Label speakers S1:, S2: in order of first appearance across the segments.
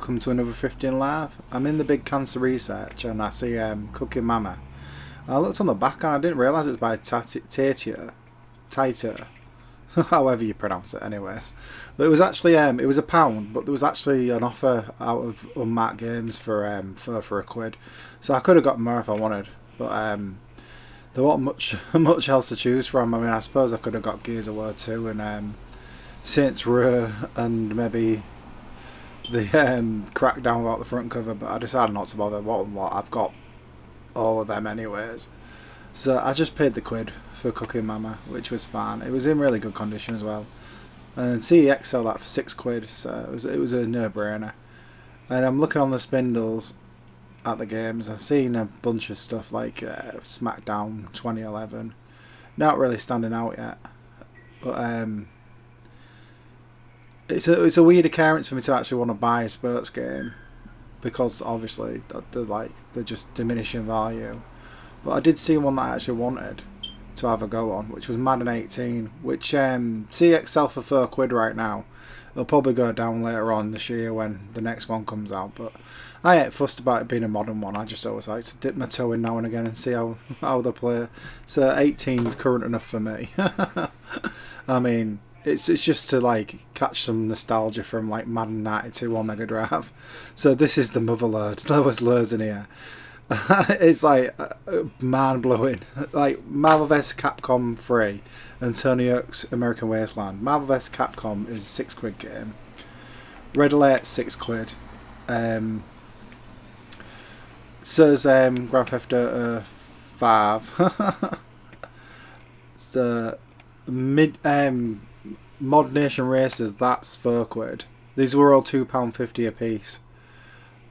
S1: welcome to another Thrifting Live. I'm in the big cancer research and I see Cooking Mama. I looked on the back and I didn't realise it was by Taiter, however you pronounce it anyways. But it was actually, it was £1, but there was actually an offer out of Unmarked Games for £1. So I could have got more if I wanted, but there wasn't much else to choose from. I mean, I suppose I could have got Gears of War 2 and Saints Row and maybe the crackdown about the front cover, but I decided not to bother. What I've got all of them anyways, so I just paid the £1 for Cooking Mama, which was fine. It was in really good condition as well, and CEX sold that for £6, so it was a no-brainer. And I'm looking on the spindles at the games. I've seen a bunch of stuff like SmackDown 2011, not really standing out yet, but it's a weird occurrence for me to actually want to buy a sports game, because obviously they're just diminishing value. But I did see one that I actually wanted to have a go on, which was Madden 18, which CX sell for £4 right now. It'll probably go down later on this year when the next one comes out, but I ain't fussed about it being a modern one. I just always like to dip my toe in now and again and see how they play. So 18's current enough for me. I mean, it's just to like catch some nostalgia from like Madden 92 on Mega Drive. So this is the mother load. There was loads in here. It's like mind blowing. Like Marvel vs Capcom 3 and Tony Hawk's American Wasteland. Marvel vs Capcom is £6 game. Red Alert £6. So's Grand Theft Auto 5. So Mod Nation Racers, that's £4. These were all £2.50 a piece.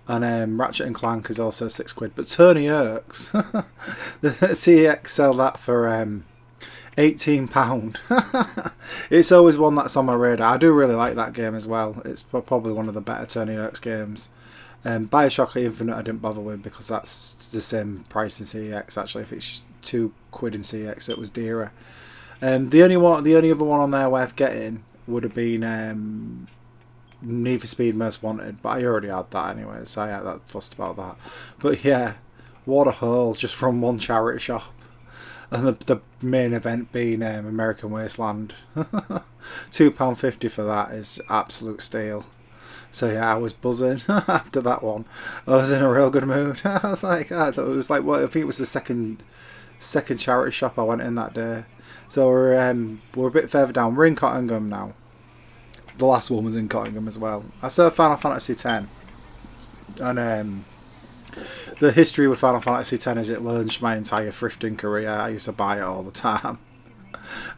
S1: And Ratchet and Clank is also £6. But Tony Hawk's, the CEX sell that for £18. It's always one that's on my radar. I do really like that game as well. It's probably one of the better Tony Hawk's games. Bioshock Infinite I didn't bother with because that's the same price in CEX. Actually, if it's just £2 in CEX, it was dearer. The only other one on there worth getting would have been Need for Speed Most Wanted, but I already had that anyway, so I ain't that fussed about that. But yeah, what a haul just from one charity shop, and the main event being American Wasteland. £2.50 for that is absolute steal. So yeah, I was buzzing after that one. I was in a real good mood. I was like, I thought it was like, what? I think it was the second charity shop I went in that day. So we're a bit further down. We're in Cottingham now. The last one was in Cottingham as well. I saw Final Fantasy X, and the history with Final Fantasy X is it launched my entire thrifting career. I used to buy it all the time,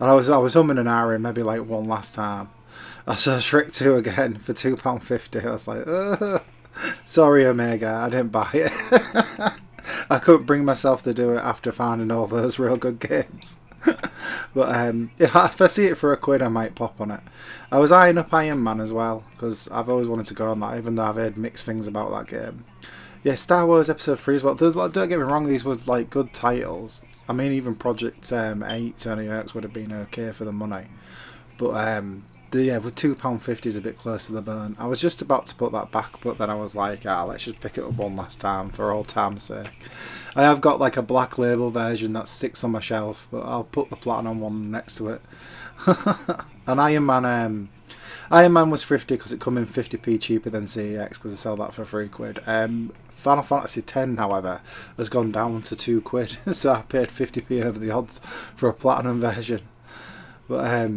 S1: and I was humming and ahhing maybe like one last time. I saw Shrek 2 again for £2.50. I was like, sorry Omega, I didn't buy it. I couldn't bring myself to do it after finding all those real good games. But if I see it for £1, I might pop on it. I was eyeing up Iron Man as well, because I've always wanted to go on that, even though I've heard mixed things about that game. Yeah, Star Wars Episode 3 as well. Don't get me wrong, these were like good titles. I mean, even Project 8, Tony Hawk's would have been okay for the money. But with £2.50 is a bit close to the bone. I was just about to put that back, but then I was like, let's just pick it up one last time for old time's sake. I have got like a black label version that sticks on my shelf, but I'll put the platinum one next to it. And Iron Man was thrifty because it come in 50p cheaper than CEX because they sell that for £3. Final Fantasy X, however, has gone down to £2, so I paid 50p over the odds for a platinum version. But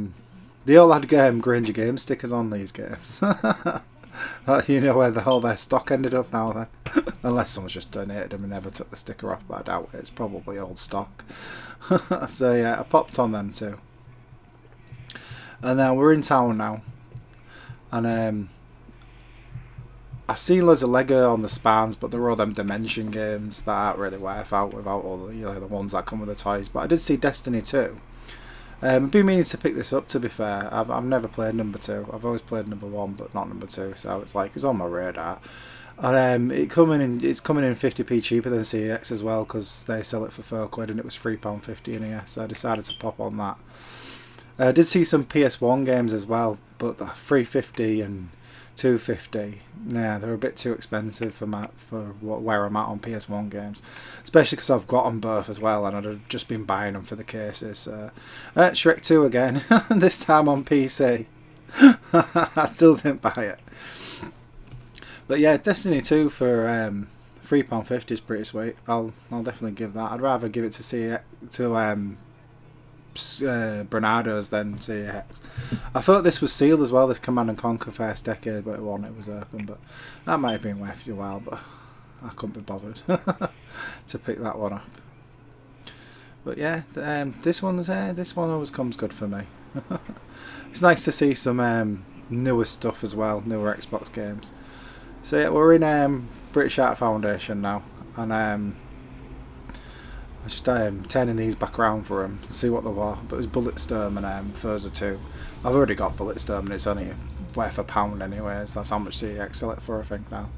S1: they all had Granger Game stickers on these games. You know where all their stock ended up now then. Unless someone's just donated them and never took the sticker off, but I doubt it. It's probably old stock. So yeah, I popped on them too. And then we're in town now. And I see loads of Lego on the spans, but they're all them Dimension games that aren't really worth out without all the the ones that come with the toys. But I did see Destiny 2. I've been meaning to pick this up, to be fair. I've never played number 2. I've always played number 1, but not number 2. So it's like, it was on my radar. And it's coming in 50p cheaper than CEX as well, because they sell it for £4 and it was £3.50 in here. So I decided to pop on that. I did see some PS1 games as well, but the 350 and £2.50. Yeah, they're a bit too expensive for where I'm at on PS1 games, especially because I've got them both as well, and I'd have just been buying them for the cases. Shrek 2 again, this time on PC. I still didn't buy it, but yeah, Destiny 2 for £3.50 is pretty sweet. I'll definitely give that. I'd rather give it to Bernardo's than CX. I thought this was sealed as well, this Command and Conquer First Decade, but it was open. But that might have been worth you a while, but I couldn't be bothered to pick that one up. But yeah, this one always comes good for me. It's nice to see some newer stuff as well, newer Xbox games. So yeah, we're in British Art Foundation now, and I'm just turning these back around for them to see what they were. But it was Bulletstorm and Forza 2. I've already got Bulletstorm and it's only worth £1 anyways. That's how much CX sell it for, I think, now.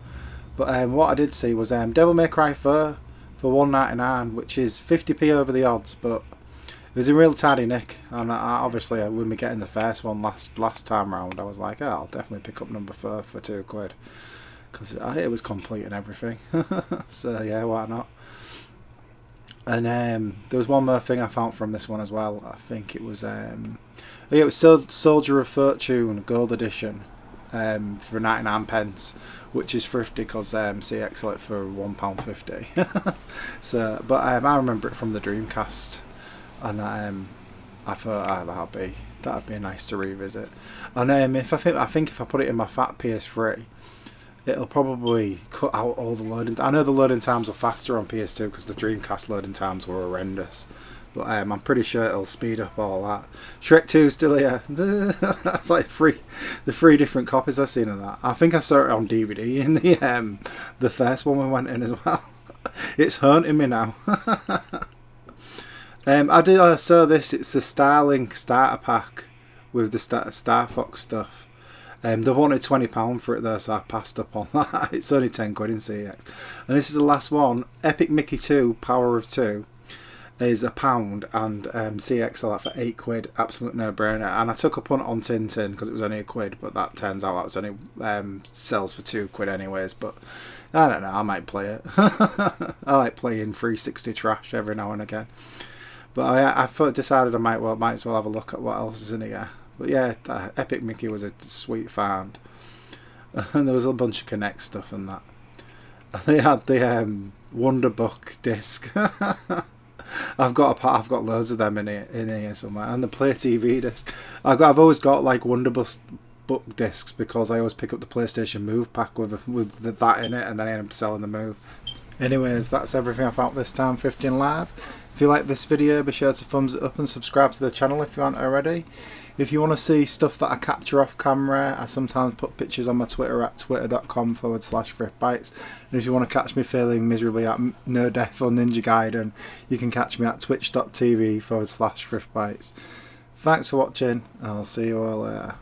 S1: But what I did see was Devil May Cry 4 for £1.99, which is 50p over the odds, but it was in real tidy nick. And obviously, when we getting the first one last time round, I was like, oh, I'll definitely pick up number 4 for £2, because it was complete and everything. So yeah, why not? And there was one more thing I found from this one as well. I think it was it was Soldier of Fortune Gold Edition for 99p, which is thrifty because CX sold it for £1.50. So, but I remember it from the Dreamcast, and I thought that'd be nice to revisit. And I think if I put it in my fat PS3, it'll probably cut out all the loading. I know the loading times were faster on PS2 because the Dreamcast loading times were horrendous. But I'm pretty sure it'll speed up all that. Shrek 2 still here. That's like the three different copies I've seen of that. I think I saw it on DVD in the first one we went in as well. It's haunting me now. I saw this. It's the Starlink starter pack with the Star Fox stuff. They wanted £20 for it though, so I passed up on that. It's only £10 in CX. And this is the last one. Epic Mickey 2, Power of 2, is £1, and CX sell that for £8. Absolute no-brainer. And I took a punt on Tintin because it was only £1, but that turns out that was only sells for £2 anyways. But I don't know, I might play it. I like playing 360 trash every now and again. But I decided I might as well have a look at what else is in here. But yeah, Epic Mickey was a sweet find. And there was a bunch of Connect stuff and that. And they had the Wonder Book disc. I've got loads of them in here somewhere. And the Play TV disc. I've always got like Wonder Book discs because I always pick up the PlayStation Move pack with that in it, and then I end up selling the Move. Anyways, that's everything I found this time. Thrifting Live. If you like this video, be sure to thumbs it up and subscribe to the channel if you aren't already. If you want to see stuff that I capture off camera, I sometimes put pictures on my Twitter at twitter.com/thriftbytes. And if you want to catch me failing miserably at No Death or Ninja Gaiden, you can catch me at twitch.tv/thriftbytes. Thanks for watching, and I'll see you all later.